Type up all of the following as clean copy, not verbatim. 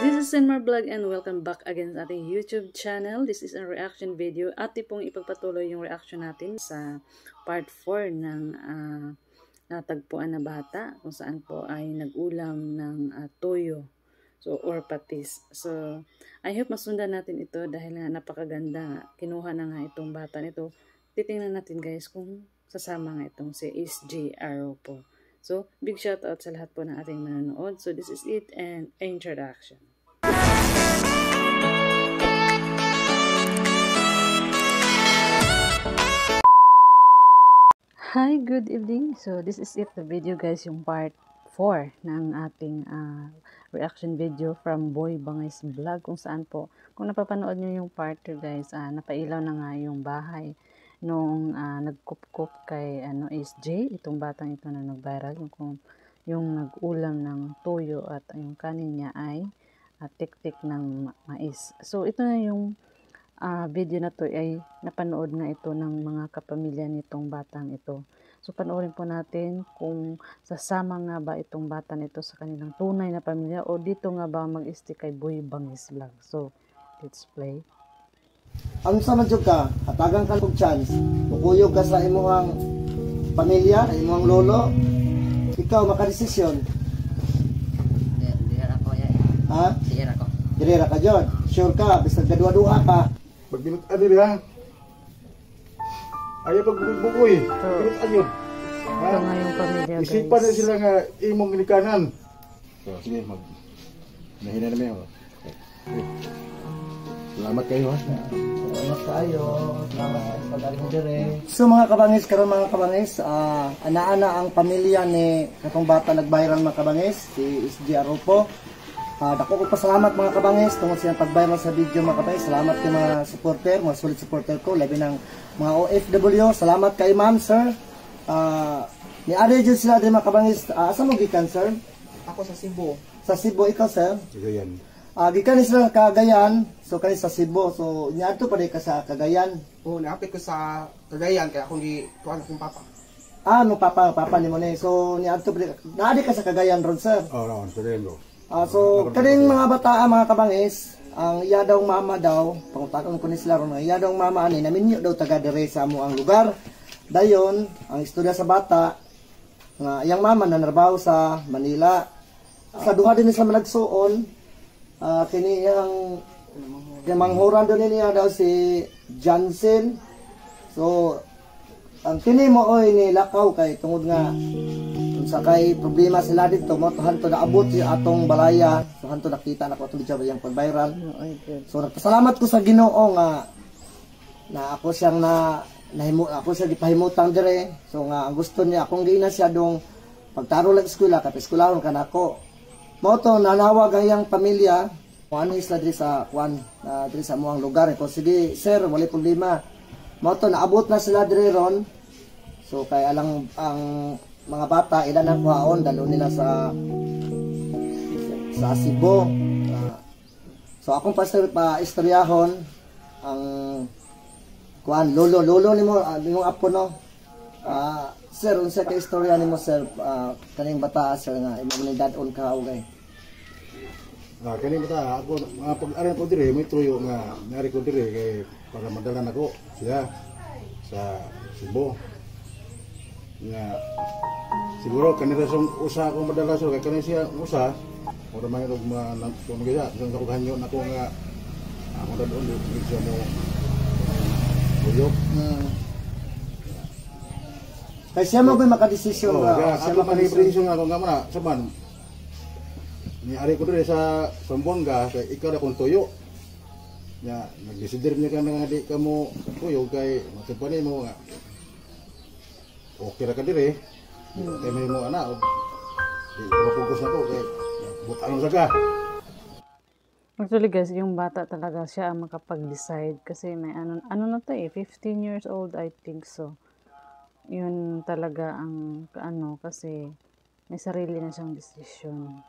This is Senmar Vlog and welcome back again sa ating YouTube channel. This is a reaction video. Ati pong ipagpatuloy yung reaction natin sa part 4 ng natagpuan na bata kung saan po ay nag-ulam ng toyo or patis. So, I hope masundan natin ito dahil napakaganda. Kinuha na nga itong bata nito. Titingnan natin guys kung sasama nga itong si SG Arrow po. So, big shout out sa lahat po ng ating manonood. So, this is it and introduction. Hi, good evening. So, this is it, the video guys, yung part 4 ng ating reaction video from Boy Bangis Vlog, kung saan po, kung napapanood nyo yung part 2 guys, napailaw na nga yung bahay nung nagkup-kup kay SJ, itong batang ito na nag-viral, yung nag-ulam ng toyo at yung kanin niya ay tik-tik ng mais. So, ito na yung video na to ay napanood nga ito ng mga kapamilya nitong batang ito. So, panoorin po natin kung sasama nga ba itong bata nito sa kanilang tunay na pamilya o dito nga ba mag-stay kay Boy Bangis Vlog. So, let's play. Ang sa madyog ka, hatagang ka ng chance, mukuyog ka sa imuhang pamilya, imuhang lolo, ikaw makadesisyon. Dihara ko ya. Ha? Dihara ko. Dirira ka dyan. Sure ka, bisag gadua-dua ka. Pag binutan nila, ayaw pag-bukoy. Binutan yun. Ito nga yung pamilya guys. Isipan na sila nga imong ginikanan. So, sige, nahina namin ako. Salamat kayo ha. Salamat kayo. Salamat sa pag-aling dire. So mga kabangis, karon mga kabangis, ana-ana ang pamilya ni katong bata nag-viral mga kabangis, si SG Arupo. Dako ko pasalamat mga kabangis tungod sa pag-viral sa video mga kabangis. Salamat kay mga supporter, mga solid supporter ko, labi ng mga OFW. Salamat kay ma'am, sir. Ni Ari dyan sila din mga kabangis. Asa mo gikan, sir? Ako sa Cebu. Sa Cebu, ikaw, sir? Sige yan. Gikan sila Cagayan, so kani sa Cebu. So niadto pa ka sa Cagayan. Oo, naapit ko sa Cagayan kaya akong tuwan akong papa. No papa ni mo na. So niadto pa naadi ka sa Cagayan ron, sir. Oo, sabihin ko. So kaning mga bata mga kabangis, ang iya daw mama daw, pangutaon ko ni sila ron, iya daw mama ani naminyo daw taga dire sa amo ang lugar. Dayon, ang istorya sa bata nga iyang mama nanarbaho sa Manila. Sa duha din sila managsuon. Kini yung manghuran doon niya daw si Johnson. So ang kini mo oy ni lakaw kay tungod nga sa kay problema sila dito mo to hanto naabot si atong balaya, so hanto nakita na ko atong video yang pag-viral. So nagpasalamat ko sa Ginoo nga na ako siyang ako siya gipahimutang dire. So nga ang gusto niya akong giina siya dong pagtaro lang eskwela kapag eskwelahon kanako. Mo to nanawag ang iyang pamilya, ano isla diri sa diri sa muang lugar. Ko sige sir, wala problema. Mo to naabot na sila diri ron. So kay alang ang mga bata ilan ang kuhaon dalo nila sa Cebu. So akong pa istoryahon ang lolo nimo nimong apo no. Sir, unsa ka istorya nimo sir kaning bata sir nga imo ni dad-on ka ugay. Kaning bata ako pag-aral ko dire may tuyo nga nari ko dire kay para madalan ako siya sa Cebu. Nga siguro kanila song usa ako madala so kay kanila siya usa ora may og magaya sang ako ganyo nako nga ako dad-on dito siya mo uyok. Kaya siya mo ba makadesisyon ba? Siya makadesisyon nga kung nga saban. Ni ari ko dire sa Sambuanga kay ikaw ra kung tuyo. Ya, nagdesider niya ka nga di ka mo tuyo kay matipani mo nga. Okay ra ka dire. Kay may mo ana. Di ko fokus na ko kay butan sa ka. Actually guys, yung bata talaga siya ang makapag-decide kasi may ano na to 15 years old I think so. Yun talaga ang kasi may sarili na siyang desisyon.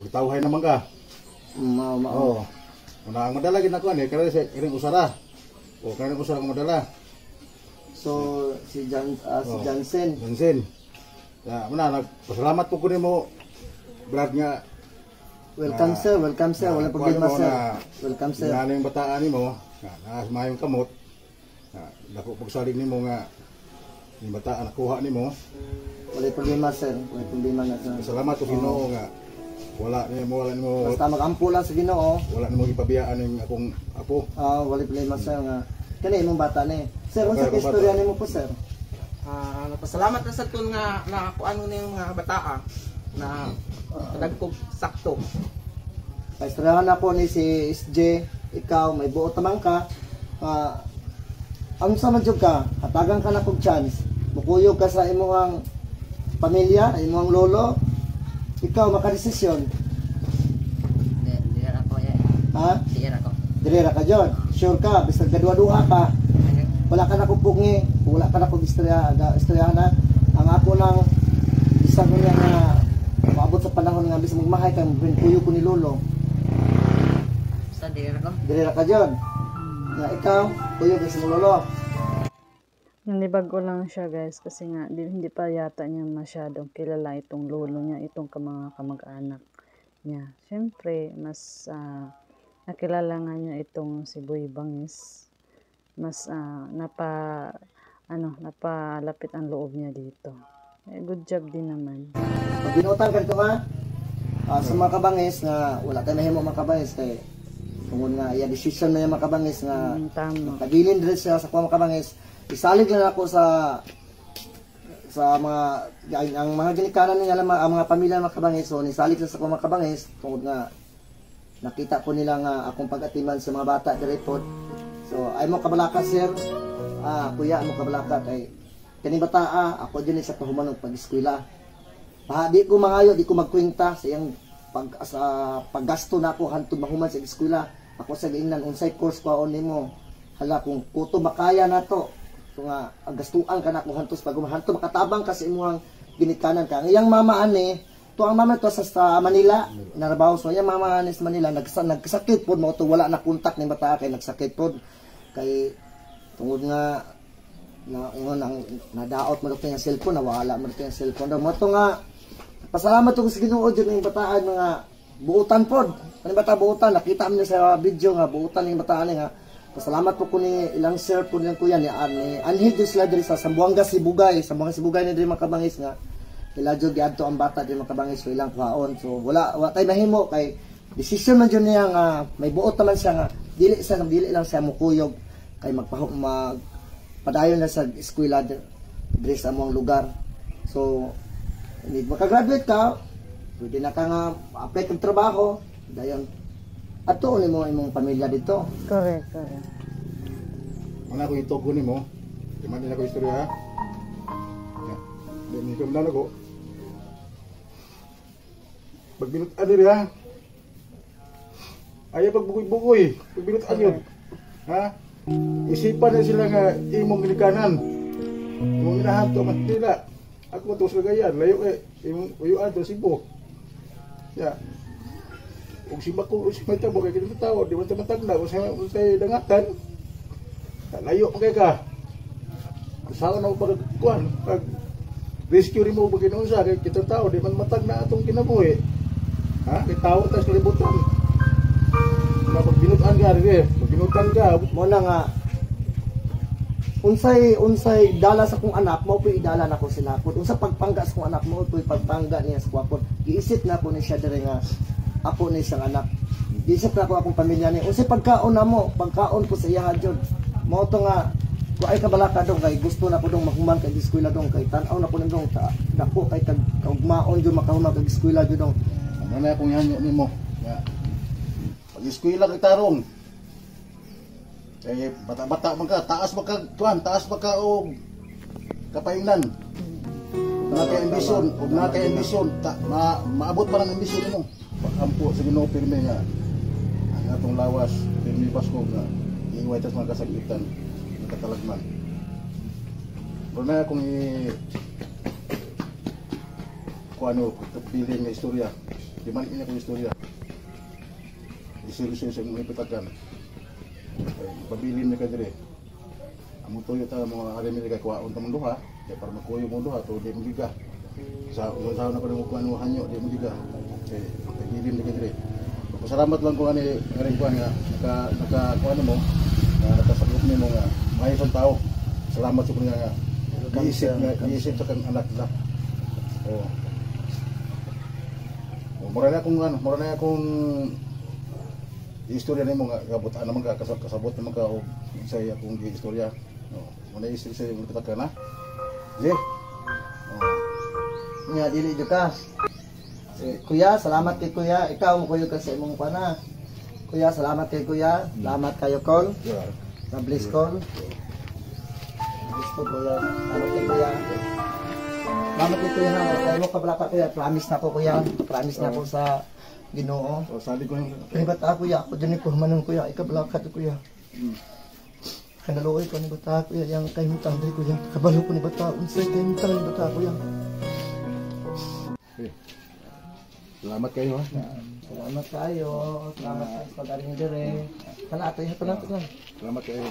Gitawhay naman ka. Oo. Una ang madala gid nako ani kaya sa iring usara. O kaya usara ko madala. So si Johnson. Johnson. Ya, muna nagpasalamat po ko nimo brad nga Welcome sir, welcome sir. Wala problema sir. Welcome sir. Nga yung bataan nimo, mayong kamot. Dako pagsalig nimo nga yung bataan nakuha nimo. Wala problema sir. Wala problema na sir. Salamat ko Ginoo nga wala nimo Basta magampo lang sa Ginoo. wala nimo ipabiyaan ning akong apo. Wala problema sir nga. Kani imong bata ni. Sir, unsa kay istorya nimo po sir? Nagpasalamat na sa tun nga nakuan mo yung mga bataa na kadagkog sakto. Paistoryahan ako ni si SJ, ikaw may buot naman ka. Ang sa jud ka, hatagan ka na kog chance. Mukuyog ka sa imong pamilya, imong lolo. Ikaw makadesisyon. Di ako ya. Ha? Di ako. Dire ra ka jud. Sure ka, bisag gadua-dua ka. Wala ka na kog pugngi, wala ka na kog istorya na. Ang ako nang isa ko nga maabot sa panahon nga bisag magmahay kay kuyo ko ni lolo. Basta di ako. Dire ra ka jud. Nga ikaw, kuyo ka sa lolo. Nanibag ko lang siya guys kasi nga hindi pa yata niya masyadong kilala itong lolo niya, itong mga kamag-anak niya. Siyempre, mas nakilala nga niya itong si Boy Bangis. Mas napalapit ang loob niya dito. Good job din naman. Pag binutan ka dito ha, sa mga kabangis nga wala tayo mahimo mga kabangis kay tungod nga iya decision na yung mga kabangis nga Tama. kabilin din siya sa mga kabangis. Isalig lang ako sa mga ang mga ginikanan nila ang mga pamilya ng mga kabangis. So nisalig lang sa mga kabangis tungod nga nakita ko nila nga akong pag-atiman sa mga bata direport. So ay mo kabalaka sir, kuya mo kabalaka kay kani bata ako din sa kahuman ng pag-eskwela. Di ko mangayo, di ko magkwenta sa iyang paggasto na ako hantod mahuman sa eskwela. Ako sa giingnan unsay course ko on nimo. Hala kung kuto makaya na to. So nga agastuan ka na kung hantos pag hantod makatabang ka sa imong ginikanan ka. Ang iyang mama ani, to ang mama to sa Manila, narabaw so iyang mama ani sa Manila nagsakit pod mo to wala na kontak ni bata kay nagsakit pod kay tungod nga nadaot mo yung cellphone, nawala mo yung cellphone daw mo to nga pasalamat ko sa Ginoo jud ning bataan mga buutan pod. Kani bata buutan nakita mo sa video nga buutan ning bataan nga. Pasalamat po ko ni ilang sir po nilang kuya ni Anhid sila diri sa Sambuanga Sibugay ni diri makabangis nga. Ila jud giadto ang bata diri makabangis so ilang kuhaon. So wala tay mahimo kay decision man jud niya nga may buot naman siya nga dili lang siya mukuyog kay padayon na sa eskwela diri sa among lugar. So hindi makagraduate ka, pwede na ka nga apply kang trabaho, dayon ato ni mo imong pamilya dito. Correct. Wala ko itog ko nimo. Di man nila ko istorya ha. Di mi kamdan ako. Pag binutan diri ha. Ayaw pagbukoy-bukoy, pag binutan yun. Ha? Isipan na sila nga imong ginikanan. Imong inahan to Manila. Ako to sa Cagayan, layo imong uyuan to Cebu. Ya. Ug si Bako, si Matabo kay kinang tao, di man ta matagna usay dangatan. Layo pa kay ka. Usaon na pag kuan, pag rescue mo pag kinunsa kay kita tao, di man matagna atong kinabuhi. Ha? Kay tao tas kalibutan. Pag binutan ka rin pag binutan ka, Mo na nga unsay dala sa kong anak mo po idala na ko sila po unsa pagpangga sa kong anak mo po pagpangga niya sa kwapon giisip na ko ni siya dire nga ako ni siyang anak giisip na ko akong pamilya ni unsay pagkaon na mo pagkaon ko sa iya jud mo to nga ko ay kabalaka dong kay gusto na ko dong mahuman kay eskwela dong kay tan-aw na ko nang dong dako kay kaugmaon jud makahuman kay eskwela jud dong ano na akong yanyo nimo. Ya. Pag eskwela kay tarong. Kaya bata-bata man ka, taas ba ka o kapayunan. Na kay ambisyon, maabot pa ng ambisyon mo. Pag-ampo sa Ginoo pirmi nga. Ang atong lawas, pirmi Pasko nga. Iiway tas mga kasaglitan, nakatalagman. Pero na akong kung ano, kapiling na istorya. Di man ini akong istorya. Iseryoso sa mga ipitagan. Pabilin na ka dire. Amo tuyo ta mga arimi kay kuwaon ta duha, kay para makuyo mo duha to di magiga. Sa usaw na ko mo kuan mo hanyo di magiga. Kay pabilin na ka dire. Salamat lang ko ani rin ko nga naka kuan mo nakasagot nimo nga maayos tao. Salamat sa nga giisip sa kan anak nila. Oh. Mura na akong istorya nimo nga gabutan naman ka kasabot naman ka og sa akong istorya. Oh, muna isip sa imong kita na. Je. Nga dili jud ka. Kuya, salamat kay kuya. Ikaw mo kuya ka sa imong pana. Kuya, salamat kay kuya. Salamat kayo kol. Na bless kol. Bless ko kuya. Salamat kay kuya. Salamat kay kuya na. Kayo mo kabalaka kuya. Promise na ko kuya. Promise na ko sa Ginoo. Oh, sabi ko yung Kanibata kuya. Ako dyan ko manong kuya. Ikabalaka to kuya. Kanaloy ko ni bata kuya. Yang kayo mo tangday kuya. Kabalo ko ni bata. Unsay kayo mo tangday bata kuya. salamat kayo ha. Salamat kayo. Salamat sa pag-aring dire. Kana ato yung natin lang. Salamat kayo.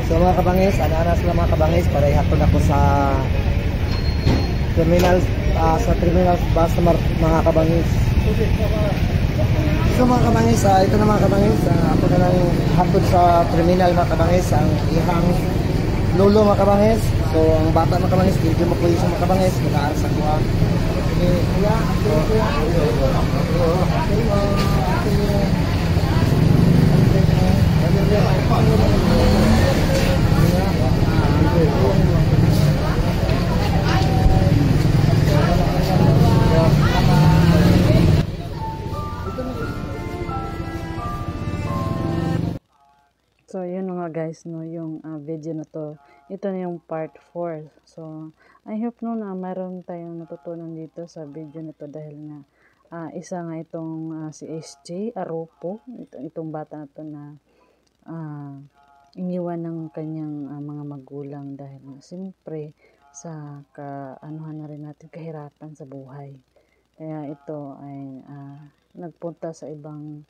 So mga kabangis, ana-ana sila mga kabangis para ihapon ako sa terminal bus mga kabangis. So mga kabangis, ito na mga kabangis, ako na lang hapon sa terminal mga kabangis, ang ihang lolo mga kabangis. So ang bata mga kabangis, video mo ko yung mga kabangis, mag-aaral sa kuha. So, yun nga guys, no, yung video na to, ito na yung part 4. So, I hope no na meron tayong natutunan dito sa video na to dahil nga isa nga itong si SJ Aropo, itong bata na to na iniwan ng kanyang mga magulang dahil nga siyempre sa anuhan na rin natin kahirapan sa buhay. Kaya ito ay nagpunta sa ibang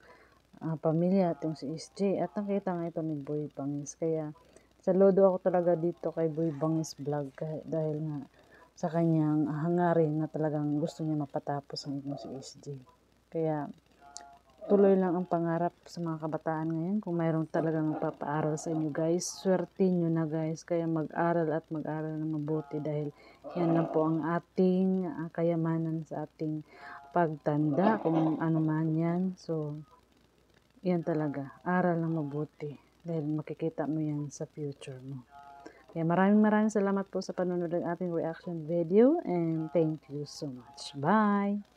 pamilya itong si SJ at nakita nga ito ni Boy Bangis. Kaya saludo ako talaga dito kay Boy Bangis Vlog dahil nga sa kanyang hangarin na talagang gusto niya mapatapos ang itong si SJ. Kaya tuloy lang ang pangarap sa mga kabataan ngayon. Kung mayroong talagang magpapaaral sa inyo guys, swerte nyo na guys. Kaya mag-aral at mag-aral na mabuti dahil yan lang po ang ating kayamanan sa ating pagtanda kung ano man yan. So yan talaga, aral na mabuti dahil makikita mo yan sa future mo. Kaya maraming salamat po sa panonood ng ating reaction video and thank you so much. Bye!